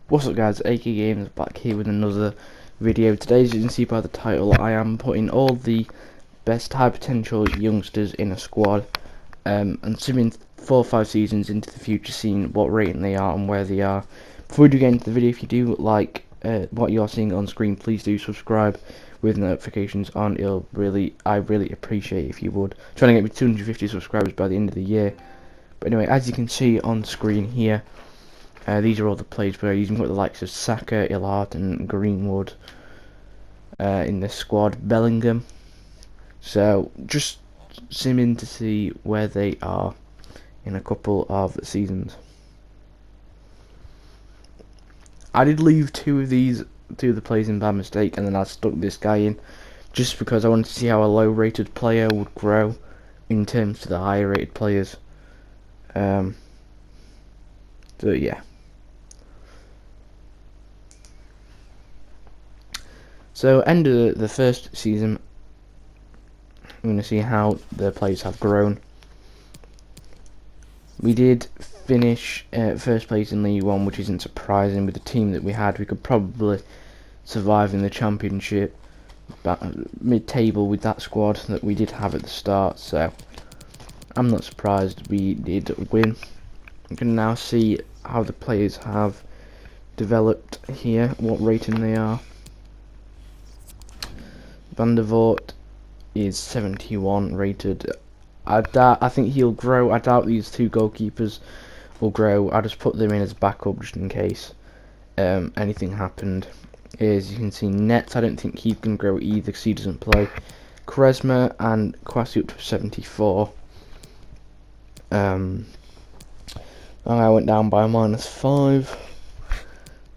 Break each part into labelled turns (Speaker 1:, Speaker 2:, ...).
Speaker 1: What's up guys, AK Games back here with another video. Today, as you can see by the title, I am putting all the best high potential youngsters in a squad and zooming 4 or 5 seasons into the future, seeing what rating they are and where they are. Before we do get into the video, if you do like what you're seeing on screen, please do subscribe with notifications on. I really appreciate if you would. Trying to get me 250 subscribers by the end of the year. But anyway, as you can see on screen here, these are all the players we're using. We've got the likes of Saka, Illard and Greenwood in this squad, Bellingham. So just zoom in to see where they are in a couple of seasons. I did leave two of the players in by mistake, and then I stuck this guy in just because I wanted to see how a low rated player would grow in terms to the higher rated players. So yeah. So end of the first season, I'm going to see how the players have grown. We did finish first place in League 1, which isn't surprising with the team that we had. We could probably survive in the Championship, mid-table with that squad that we did have at the start, so I'm not surprised we did win. You can now see how the players have developed here, what rating they are. Van der Voort is 71 rated. I think he'll grow. I doubt these two goalkeepers will grow. I just put them in as backup just in case anything happened. As you can see, Nets, I don't think he can grow either because he doesn't play. Quaresma and Kwasi up to 74. I went down by -5.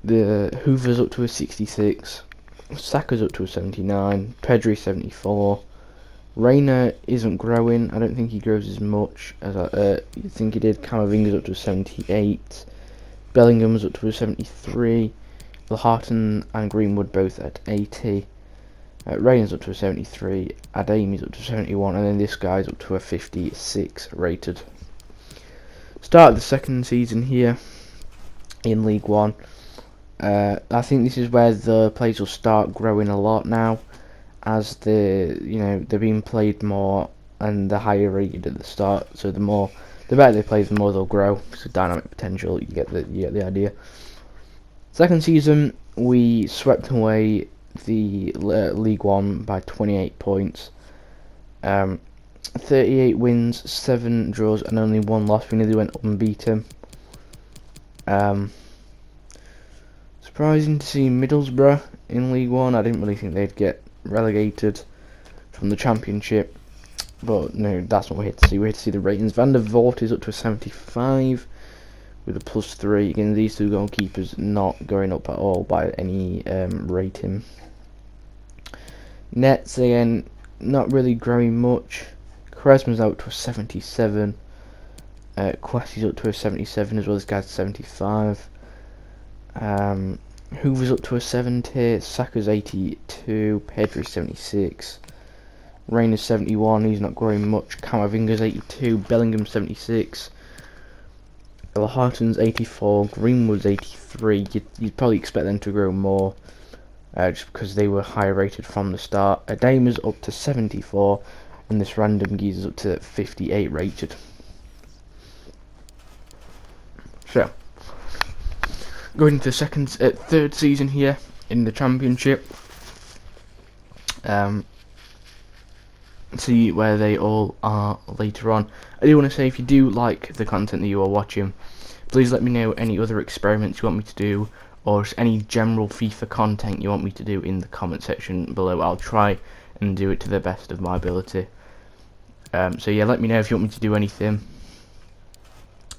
Speaker 1: The Hoover's up to a 66. Saka's up to a 79, Pedri 74. Reina isn't growing. I don't think he grows as much as I think he did. Camavinga's up to a 78. Bellingham's up to a 73. Laharton and Greenwood both at 80. Reina's up to a 73. Adeyemi's up to 71, and then this guy's up to a 56 rated. Start of the second season here in League 1. I think this is where the players will start growing a lot now, as they're being played more and the higher rated at the start. So the better they play, the more they'll grow. So dynamic potential, you get the idea. Second season, we swept away the League 1 by 28 points. 38 wins, 7 draws, and only 1 loss. We nearly went unbeaten. Surprising to see Middlesbrough in League 1. I didn't really think they'd get relegated from the Championship, but no, that's what we're here to see. We're here to see the ratings. Van der Voort is up to a 75 with a +3. Again, these two goalkeepers not going up at all by any rating. Nets, again, not really growing much. Quaresma's out to a 77. Kwasi's up to a 77 as well. This guy's 75. Hoover's up to a 70, Saka's 82, Pedri's 76, Reina's 71, he's not growing much, Camavinga's 82, Bellingham's 76, Laharton's 84, Greenwood's 83. You'd probably expect them to grow more, just because they were higher rated from the start. Adeyemi's up to 74, and this random geezer's up to 58 rated. So, going into the third season here in the Championship, see where they all are later on. I do want to say, if you do like the content that you are watching, please let me know any other experiments you want me to do, or just any general FIFA content you want me to do in the comment section below. I'll try and do it to the best of my ability. So yeah, let me know if you want me to do anything.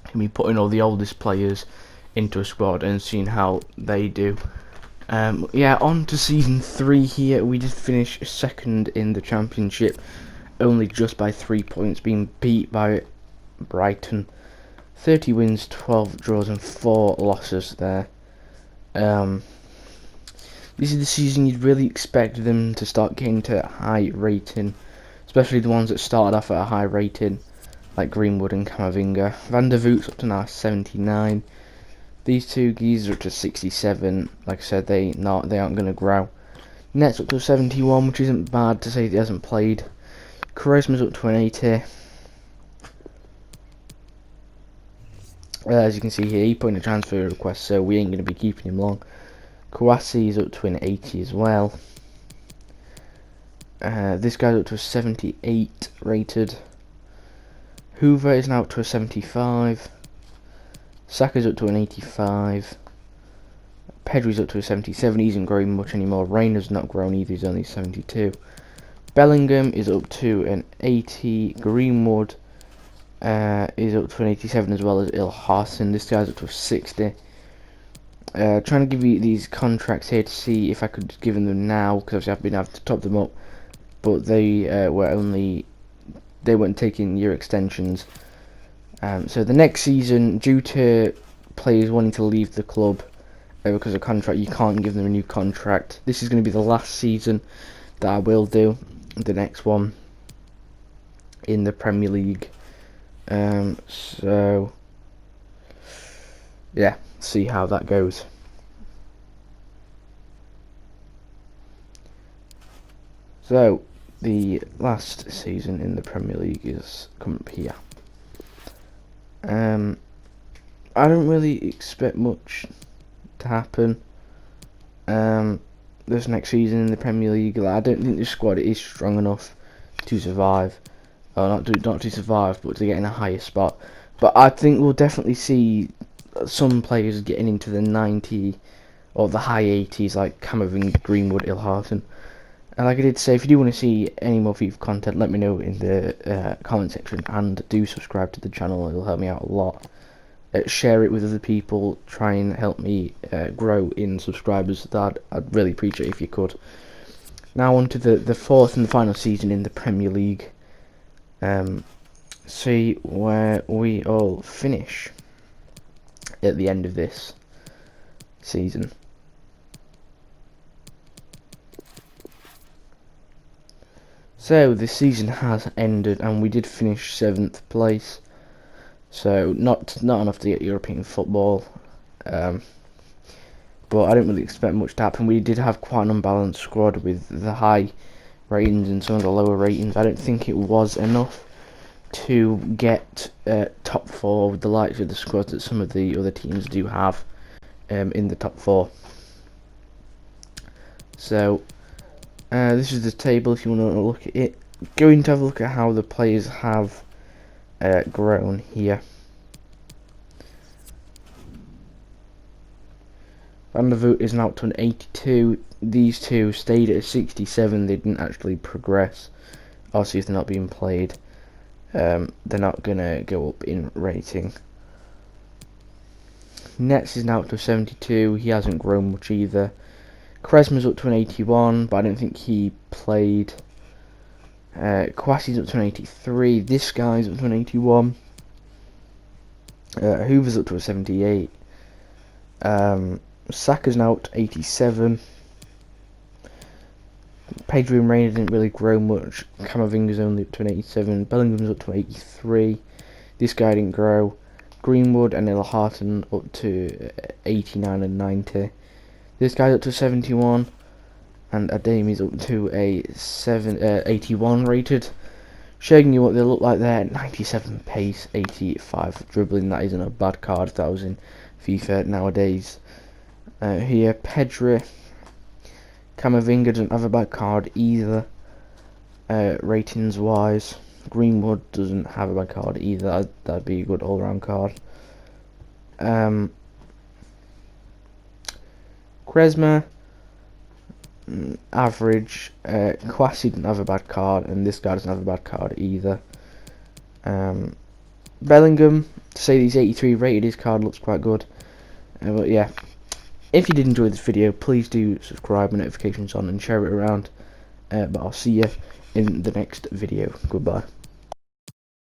Speaker 1: Can be putting all the oldest players into a squad and seeing how they do. Yeah, on to season 3 here. We did finish second in the Championship, only just by 3 points, being beat by Brighton. 30 wins, 12 draws and 4 losses there. This is the season you'd really expect them to start getting to a high rating, especially the ones that started off at a high rating, like Greenwood and Camavinga. Van der Voort's up to now 79. These two geezers are up to 67. Like I said, they aren't going to grow. Net's up to 71, which isn't bad to say he hasn't played. Charisma's up to an 80. As you can see here, he put in a transfer request, so we ain't going to be keeping him long. Kouassi is up to an 80 as well. This guy's up to a 78 rated. Hoover is now up to a 75. Saka's up to an 85. Pedri's up to a 77. He isn't growing much anymore. Reyna's not grown either. He's only 72. Bellingham is up to an 80. Greenwood is up to an 87, as well as Ilharson. This guy's up to a 60. Trying to give you these contracts here to see if I could give them now, because obviously I've been able to top them up, but they weren't taking year extensions. So the next season, due to players wanting to leave the club because of contract, you can't give them a new contract. This is going to be the last season that I will do, the next one in the Premier League. So yeah, see how that goes. So the last season in the Premier League is coming up here. I don't really expect much to happen this next season in the Premier League. Like, I don't think the squad is strong enough to survive, or not to survive, but to get in a higher spot. But I think we'll definitely see some players getting into the 90 or the high 80s, like Camavinga, Greenwood, Ilharson. And like I did say, if you do want to see any more FIFA content, let me know in the comment section, and do subscribe to the channel. It'll help me out a lot. Share it with other people. Try and help me grow in subscribers. That I'd really appreciate if you could. Now on to the fourth and the final season in the Premier League. See where we all finish at the end of this season. So this season has ended, and we did finish 7th place. So not enough to get European football, but I didn't really expect much to happen. We did have quite an unbalanced squad with the high ratings and some of the lower ratings. I don't think it was enough to get top 4 with the likes of the squads that some of the other teams do have in the top 4. So this is the table if you want to look at it. Going to have a look at how the players have grown here. Van der Voort is now up to an 82. These two stayed at a 67. They didn't actually progress. Obviously, if they're not being played, they're not gonna go up in rating. Nets is now up to 72. He hasn't grown much either. Kresma's up to an 81, but I don't think he played. Kouassi's up to an 83. This guy's up to an 81. Hoover's up to a 78. Saka's now up to 87. Pedri and Reyna didn't really grow much. Camavinga's only up to an 87. Bellingham's up to 83. This guy didn't grow. Greenwood and Ilharson up to 89 and 90. This guy's up to 71. And Ademi's up to a 81 rated. Showing you what they look like there. 97 pace, 85 dribbling. That isn't a bad card if that was in FIFA nowadays. Here, Pedri. Camavinga doesn't have a bad card either, ratings wise. Greenwood doesn't have a bad card either. That'd be a good all round card. Kresma, average. Kouassi didn't have a bad card, and this guy doesn't have a bad card either. Bellingham, to say he's 83 rated, his card looks quite good. But yeah, if you did enjoy this video, please do subscribe with notifications on and share it around. But I'll see you in the next video. Goodbye.